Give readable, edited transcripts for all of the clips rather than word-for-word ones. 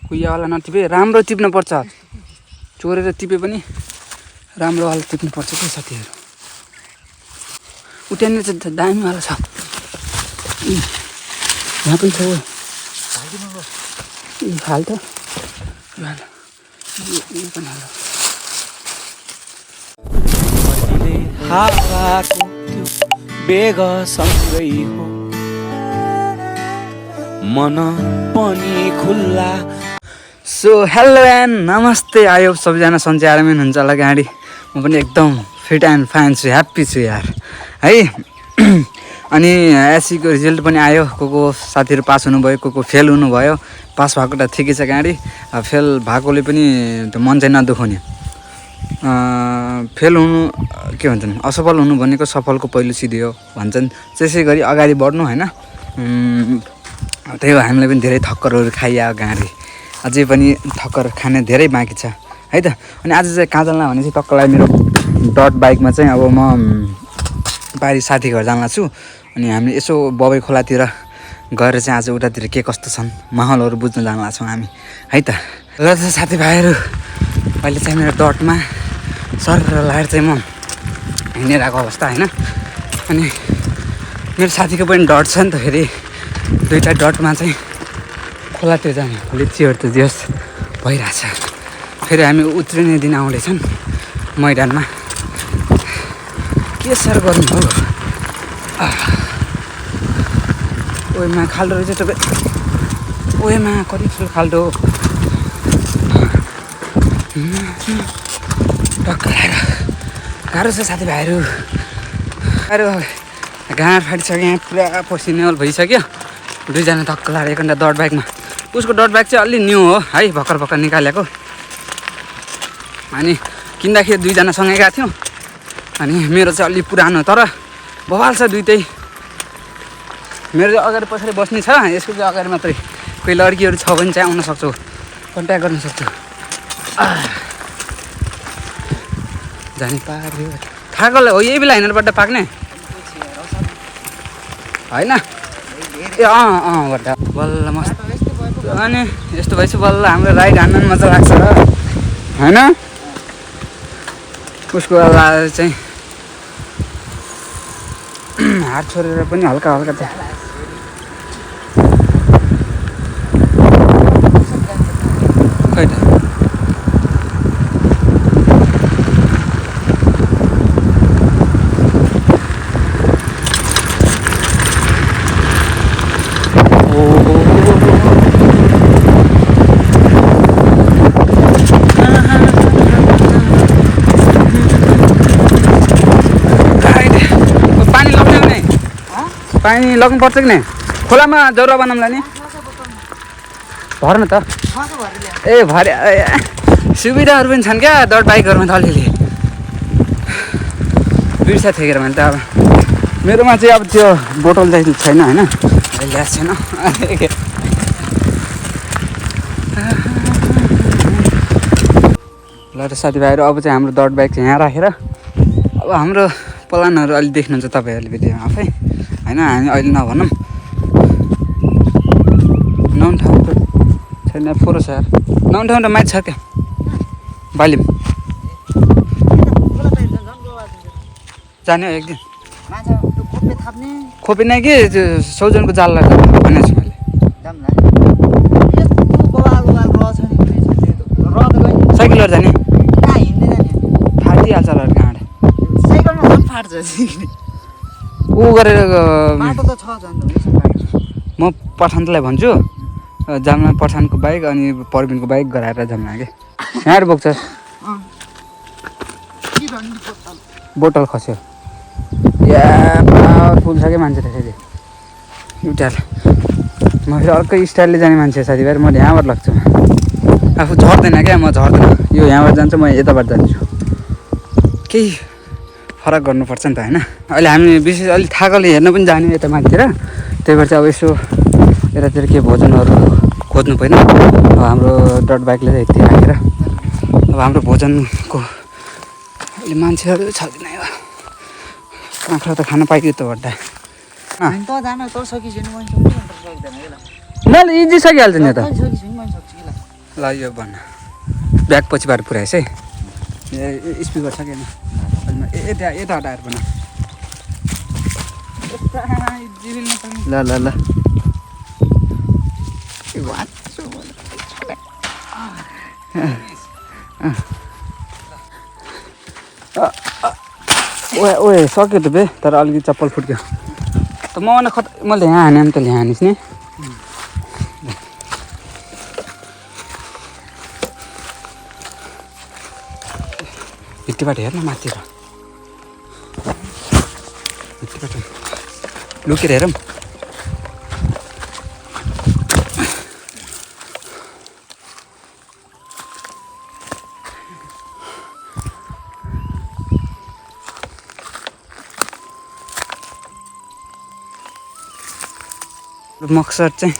कुहियावाला नटिपे राम्रो टिप्न पर्छ चोरेर टिपे पनि राम्रोवाला टिप्नु पर्छ के साथीहरू उठाउने चाहिँ दामीवाला छ यहाँ पनि छ हाल त हावाको त्यो बेगसँगै हो मन पनि खुल्ला सो हेलो एन्ड नमस्ते आयो सबैजना सन्चै आरामै हुनुहुन्छ होला गाडी म पनि एकदम फिट एन्ड फाइन छु ह्याप्पी छु यार है अनि एससीको रिजल्ट पनि आयो को साथीहरू पास हुनुभयो को फेल हुनुभयो पास भएको त ठिकै छ गाडी फेल भएकोले पनि त्यो मन चाहिँ नदुखाउने फेल हुनु के भन्छन् असफल हुनु भनेको सफलको पहिलो सिधी हो भन्छन् त्यसै गरी अगाडि बढ्नु होइन त्यही हो हामीलाई पनि धेरै थक्करहरू खाइआयो गाडी अझै पनि थक्कर खाने धेरै बाँकी छ है त अनि आज चाहिँ कहाँ जान्ला भने चाहिँ टक्कलाई मेरो डट बाइकमा चाहिँ अब म बारी साथी घर जान्ला छु अनि हामीले यसो बबाई खोलातिर गएर चाहिँ आज उतातिर के कस्तो छन् माहौलहरू बुझ्न जान्ला छौँ हामी है त र साथीभाइहरू अहिले चाहिँ मेरो डटमा सर लगाएर चाहिँ म हिँडिरहेको अवस्था होइन अनि मेरो साथीको पनि डट छ नि त फेरि दुईवटा डटमा चाहिँ खोलातिर जाने लिचीहरू त जस भइरहेछ फेरि हामी उत्रिने दिन आउँदैछन् मैदानमा के सर गर्नु हो ओएमा खाल्डो रहेछ तपाईँ ओएमा कति ठुलो खाल्डो टक्क लगाएर गाह्रो छ साथीभाइहरू गाह्रो घाँड फाटिसक्यो यहाँ पुरा पसिनेवल भइसक्यो दुईजना टक्क लगाएर एक घन्टा डट बाइकमा उसको डट बाइक चाहिँ अलि न्यू हो है भर्खर भर्खर निकालेको अनि किन्दाखेरि दुईजना सँगै गएको थियौँ अनि मेरो चाहिँ अलि पुरानो तर बवाल छ दुइटै मेरो चाहिँ अगाडि पछाडि बस्ने छ यसको चाहिँ अगाडि मात्रै कोही लड्कीहरू छ भने चाहिँ आउन सक्छौ कन्ट्याक्ट गर्न सक्छौ जाने पार्यो थाकल हो यही बेला हिँड्नुपर्दा पाक्ने होइन ए गर्दा बल्ल मस्त अनि यस्तो भएपछि बल्ल हाम्रो राइड हान्न मजा लाग्छ होइन उसको बेला चाहिँ हात छोडेर पनि हल्का हल्का चाहिँ खै त पानी लग्नुपर्छ कि नै खोलामा जरुवा बनाउँला नि भर्नु त ए भरे सुविधाहरू पनि छन् क्या डट बाइकहरूमा त अलिअलि बिर्सा थिएँ भने त अब मेरोमा चाहिँ अब त्यो बोतल चाहिँ छैन होइन ल्यास छैन ल त साथीभाइहरू अब चाहिँ हाम्रो डट बाइक चाहिँ यहाँ राखेर अब हाम्रो प्लानहरू अलि देख्नुहुन्छ तपाईँहरूले भिडियोमा आफै होइन हामी अहिले नभनौँ नौन ठाउँ त छैन फोरो छ यार नौन ठाउँ त माथि छ क्या बालिम जाने हो एक दिन खोपिने कि त्यो सौजनको जाललाई भनेको छु मैले साइकलहरू जाने फाटिहाल्छ होला गाँड ऊ गरेर म पठानलाई भन्छु जाममा पठानको बाइक अनि परबिनको बाइक गराएर जाममा क्या यहाँ बोक्छ बोतल खस्यो या पावरफुल छ क्या मान्छे त फेरि एउटा म फेरि अर्कै स्टाइलले जाने मान्छे साथीभाइ म यहाँबाट लाग्छु आफू झर्दैन क्या म झर्दैन यो यहाँबाट जान्छ म यताबाट जान्छु केही फरक गर्नुपर्छ नि त होइन अहिले हामी विशेष अलिक थाकले हेर्न पनि जाने यता माथितिर त्यही भएर चाहिँ अब यसो यतातिर के भोजनहरू खोज्नु पर्ने अब हाम्रो डट बाइकले चाहिँ यति राखेर अब हाम्रो भोजनको अहिले मान्छेहरू छ कि नै काँक्रा त खान पाइयो त बड्डा मैले इजी सकिहाल्छ नि त ल यो भन ब्याग पछिबाट पुऱ्याएछ है ए स्पिकर छ कि यता यता हटाएर भन ल ल ल ओए सक्यो त बे तर अलिकति चप्पल फुट्क्यो त म मैले यहाँ हाने पनि त यहाँ हानिस् नि भित्तीबाट हेर्न माथि र भित्तीबाट लुकेर हेरौँ मकसद चाहिँ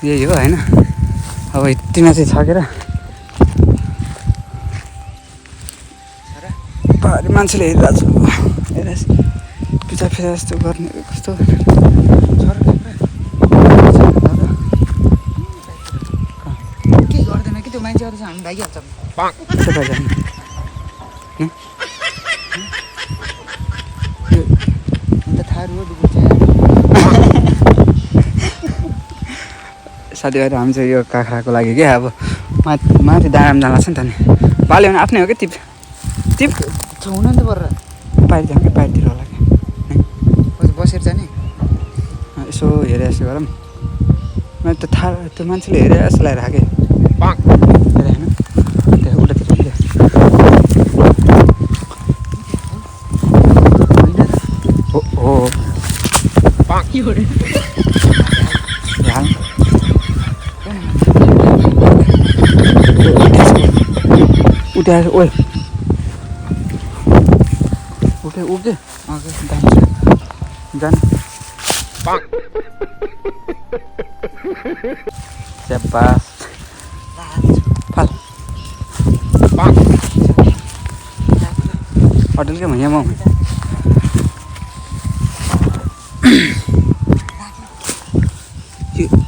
यही हो होइन अब यतिमा चाहिँ छ के र पाहाडी मान्छेले हेरिरहेको छु हेरेस् पिछा फिरा यस्तो गर्ने कस्तो के गर्दैन कि त्यो मान्छेहरू चाहिँ हामी भागिहाल्छ साथीभाइहरू हामी चाहिँ यो काँक्राको लागि क्या अब माथि दाम जाँदा छ नि त नि पाल्यो भने आफ्नै हो क्या टिप टिप हुन नि त बर बाहिर जाउँ कि बाहिरतिर होला क्या बसेर जाने यसो हेरे जस्तो गरौँ मैले त थाहा त्यो मान्छेले हेरे जस्तो लागेर आएको हेरे होइन त्यहाँ उतातिर हो उठ्याएर ओए उठे उठ्दै जानु च्यापास फाल अटल क्या यहाँ म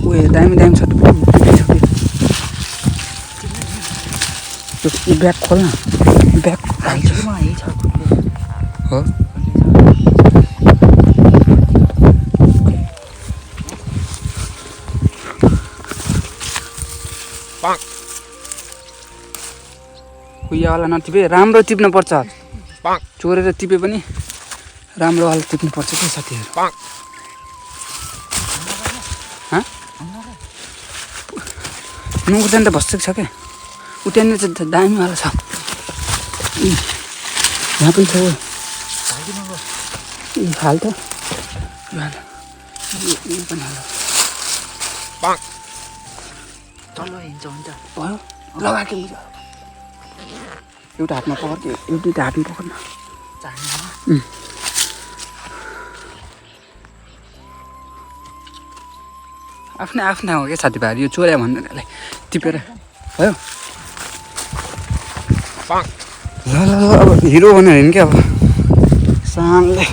उयो दामी दामी छ त्यो ब्याग खोल्न ब्याग हो उयोवाला नटिपे राम्रो टिप्नु पर्छ चोरेर टिपे पनि राम्रोवाला टिप्नु पर्छ कि साथीहरू नुकुदैन त भस्टिक छ क्या उठाउने चाहिँ दामीवाला छ यहाँ पनि छ हाल त पनि हाल लगाएको एउटा हातमा पक्र एउटा हातमा पक्र्न आफ्नै आफ्नै हो क्या साथीभाइहरू यो चोर्या भन्नेलाई टिपेर भयो ल ल ल अब हिरो भनेर हेर्नु क्या अब सानले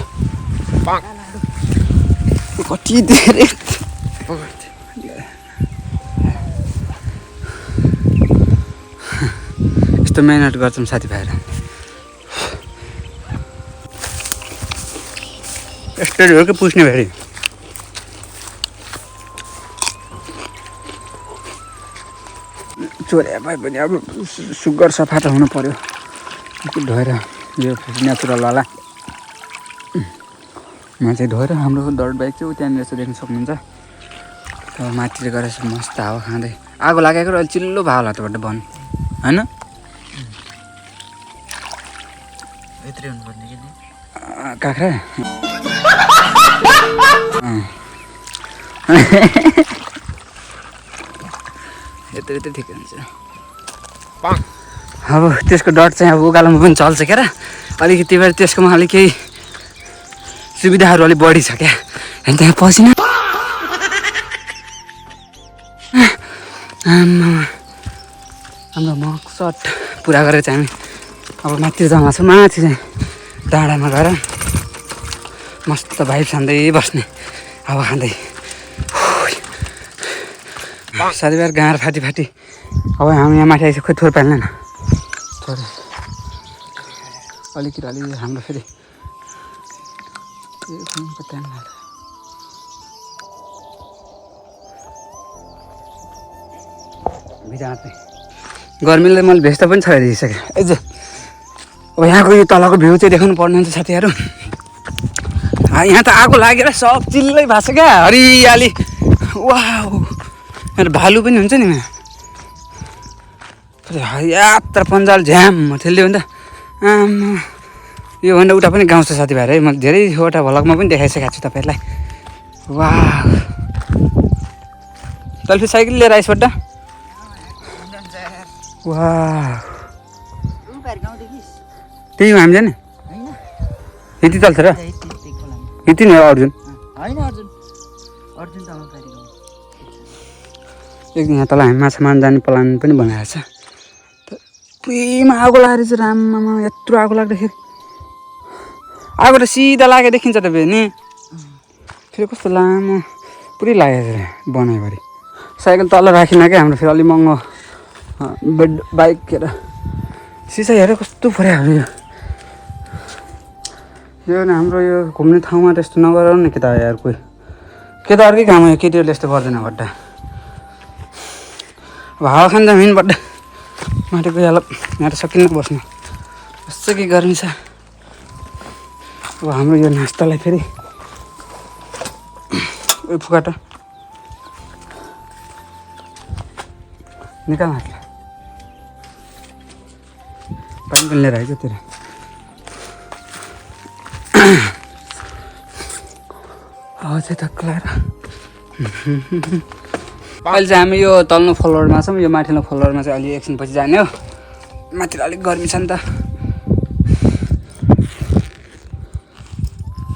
कति धेरै यस्तो मेहनत गर्छौँ साथीभाइहरू यस्तै हो कि पुस्ने फेरि चोर्या भए पनि अब सुगर सफा त हुनु पऱ्यो धोएर यो नेचुरलवाला मान्छे धोएर हाम्रो डट बाइक चाहिँ त्यहाँनिर यसो देख्न सक्नुहुन्छ अब माथितिर गएर मस्त हावा खाँदै आगो लागेको र अहिले चिल्लो भयो होला त बन होइन काँक्रा यत्रो ठिकै हुन्छ अब त्यसको डट चाहिँ अब उकालोमा पनि चल्छ क्या र अलिकति बेला त्यसकोमा अलिक केही सुविधाहरू अलिक बढी छ क्या अनि त्यहाँ पसिना हाम्रो मकसद पुरा गरेर चाहिँ हामी अब माथि जग्गा छ माथि चाहिँ डाँडामा गएर मस्त भाइब छान्दै बस्ने हावा खाँदै साथीभाइहरू गाँड फाटी अब हामी यहाँ माथि आइसक्यो खोइ थोर पाल्दैन थोर अलिकति हाम्रो फेरि गर्मीले मैले भेस्ट पनि छाइदिइसकेँ एज अब यहाँको यो तलको भ्यू चाहिँ देखाउनु पर्ने हुन्छ साथीहरू यहाँ त आगो लागेर सब चिल्लै भएको छ क्या हरियाली वाह यहाँ भालु पनि हुन्छ नि यात्रा पन्जाल झ्याम त्यसले भन्दा योभन्दा उता पनि गाउँछ साथीभाइहरू है मैले धेरैवटा भ्लगमा पनि देखाइसकेको छु तपाईँहरूलाई वाह तल फेरि साइकल लिएर आइसबाट वाह त्यही हो हामी जाने यति चल्छ र यति नै हो अर्जुन एक दिन यहाँ तल हामी माछा मार्न जाने प्लान पनि बनाएको छ पुरैमा आगो लागेर चाहिँ राममा यत्रो आगो लाग्दाखेरि आगो त सिधा लागेर देखिन्छ त नि फेरि कस्तो लामो पुरै लागेको बनाइभरि साइकल तल राखिन क्या हाम्रो फेरि अलिक महँगो बाइक के अरे सिसा हेरेर कस्तो फर्यायो यो हाम्रो यो घुम्ने ठाउँमा त्यस्तो नगराउनु नि केटा यार कोही केटा अर्कै काम हो केटीहरूले यस्तो गर्दैन भड्डा अब हावा खान जाउँ हिँड्नु माथि गइहाल यहाँ त सकिन्न बस्नु कस्तो के गर्मी छ अब हाम्रो यो नास्तालाई फेरि उयो फुकाट निकाल हातलाई पानी पनि लिएर आइज तेरो चाहिँ तक्लाएर अहिले चाहिँ हामी यो तल्लो फ्लोरमा छौँ यो माथिल्लो फ्लोरमा चाहिँ अलि एकछिनपछि जाने हो माथि अलिक गर्मी छ नि त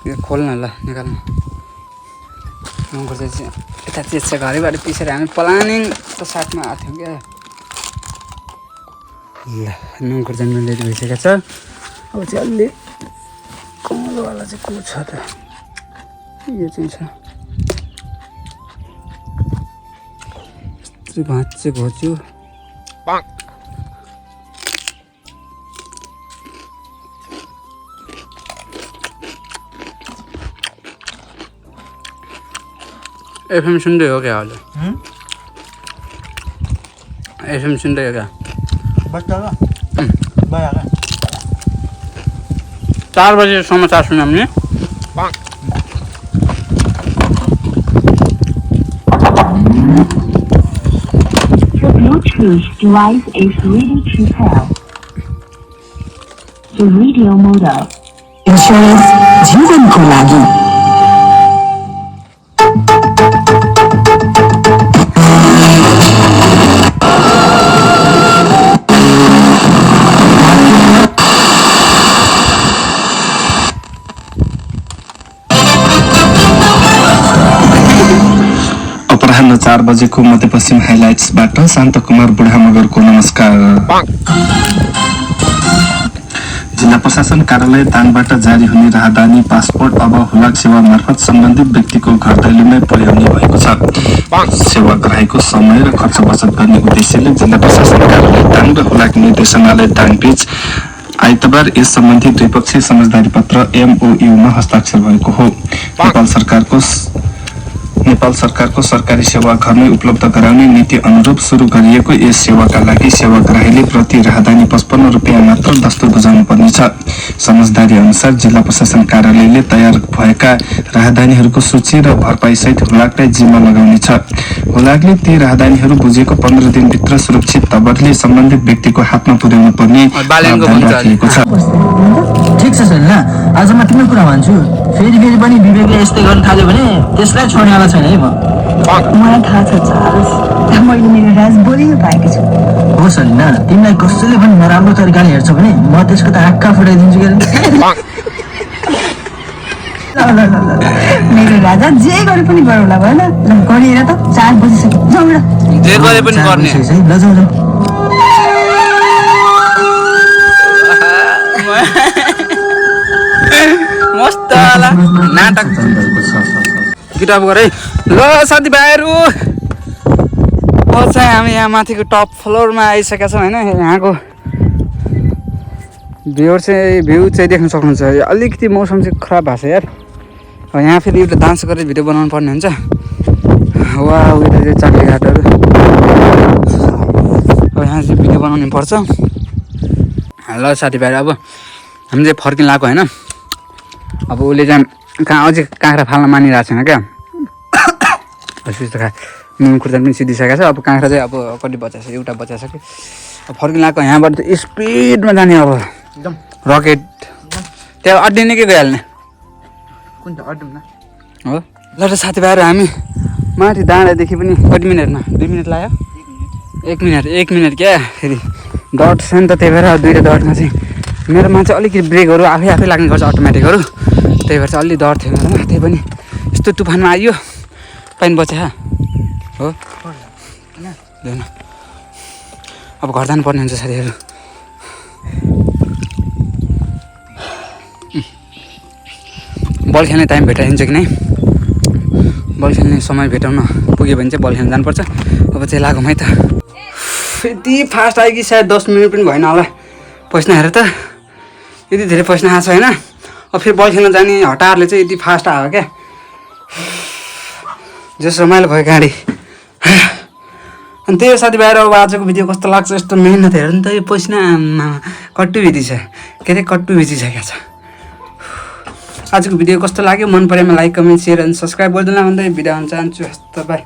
यो खोल्न ल निकाल्नु चाहिँ यता चेस्छ घरैबाट पिसेर हामी प्लानिङ त साथमा आएको थियौँ क्या ल नङ्कुर जानु रेडी भइसकेको छ अब चाहिँ अलि कमलोवाला चाहिँ को छ त यो चाहिँ छ भाँच्चे घोच्यो एफएम सुन्दै हो क्या अहिले एफएम सुन्दै हो क्या 4 बजे समाचार सुनाम नि The Bluetooth device is ready to pair. The radio model. Insurance जीवनको लागि अपराह्न 4 बजेको मध्यपश्चिम हाइलाइट्सबाट शान्त कुमार बुढा मगरको नमस्कार। जिल्ला प्रशासन कार्यालय ताङबाट जारी हुने राहदानी पासपोर्ट अब हुलाक सेवा मार्फत सम्बन्धित व्यक्तिको घर दैलोमै पुर्याउने भएको छ। सेवा ग्राहीको समय र खर्च बचत गर्ने उद्देश्यले जिल्ला प्रशासन कार्यालय ताङ र हुलाक निर्देशनालय ताङबीच आइतबार यस सम्बन्धी द्विपक्षीय समझदारी पत्र MOU-मा हस्ताक्षर भएको हो। नेपाल सरकारको सरकारी सेवा घरमै उपलब्ध गराउने नीति अनुरूप सुरु गरिएको यस सेवाका लागि सेवाग्राहीले प्रति राहदानी 55 रुपियाँ मात्र दस्तुर बुझाउनु पर्नेछ। समझदारी अनुसार जिल्ला प्रशासन कार्यालयले तयार भएका राहदानीहरूको सूची र भरपाईसहित हुलाकलाई जिम्मा लगाउनेछ। हुलाकले ती राहदानीहरू बुझेको 15 दिनभित्र सुरक्षित तवरले सम्बन्धित व्यक्तिको हातमा पुर्याउनु पर्ने प्रावधान राखिएको छ। ठिक छ सर, आज म तिम्रो कुरा भन्छु। फेरि पनि विवेकले यस्तै गर्न थाल्यो भने त्यसलाई छोड्नेवाला छैन है म। मलाई थाहा छ चार्ल्स, मैले मेरो राज बोलिनु पाएको छु। हो सलिना, तिमीलाई कसैले पनि नराम्रो तरिकाले हेर्छ भने म त्यसको त आँखा फुटाइदिन्छु के। मेरो राजा जे गरे पनि गरौँला भएन। ल गरेर त 4 बजिसक्यो, जाउँ न। जे गरे पनि गर्ने। ल जाउँ जाउँ। मस्त नाटक किताब गरे ल साथीभाइहरू अब चाहिँ हामी यहाँ माथिको टप फ्लोरमा आइसकेका छौँ होइन यहाँको भ्यू चाहिँ देख्न सक्नुहुन्छ अलिकति मौसम चाहिँ खराब भएको छ यार अब यहाँ फेरि एउटा डान्स गरेर भिडियो बनाउनु पर्ने हुन्छ वा उयो चाहिँ चाक्ले घाटहरू अब यहाँ चाहिँ भिडियो बनाउनु पर्छ ल साथीभाइ अब हामी चाहिँ फर्किन लगाएको होइन अब उसले चाहिँ अझै काँक्रा फाल्न मानिरहेको छैन क्या सुस्तो खा नुन खुर्सानी पनि सिद्धिसकेको छ अब काँक्रा चाहिँ अब कति बचाएको छ एउटा बचाएको छ कि अब फर्किन लगाएको यहाँबाट त स्पिडमा जाने अब एकदम रकेट त्यहाँ अड्डिने के गइहाल्ने कुन त अड्डौँ न हो ल त साथीभाइहरू हामी माथि डाँडादेखि पनि कति मिनटमा 2 मिनट लाग्यो 1 मिनट क्या फेरि डट छ नि त त्यही भएर दुईवटा डटमा चाहिँ मेरोमा चाहिँ अलिकति ब्रेकहरू आफै लाग्ने गर्छ अटोमेटिकहरू त्यही भएर चाहिँ अलि डर थियो मेरोमा त्यही पनि यस्तो तुफानमा आइयो पानी बच्चा हो लिनु अब घर जानुपर्ने हुन्छ साथीहरू बल खेल्ने टाइम भेटाइन्छ कि नै बल खेल्ने समय भेटाउन पुग्यो भने चाहिँ बल खेल्न जानुपर्छ अब चाहिँ लागौँ है त यति फास्ट आयो कि सायद 10 मिनट पनि भएन होला पैसा हेर त यति धेरै पैसा आएको छ होइन अब फेरि बल खेल्न जाने हटारले चाहिँ यति फास्ट आयो क्या जस रमाइलो भयो गाडी अनि त्यही साथीभाइहरू अब आजको भिडियो कस्तो लाग्छ यस्तो मेहनत हेर नि त यो पैसा कट्टु भिजिसक्यो के अरे कट्टु भिजिसकेको छ आजको भिडियो कस्तो लाग्यो मन परेमा लाइक कमेन्ट सेयर अनि सब्सक्राइब गरिदिनु भन्दै बिदा हुन चाहन्छु हस्त बाई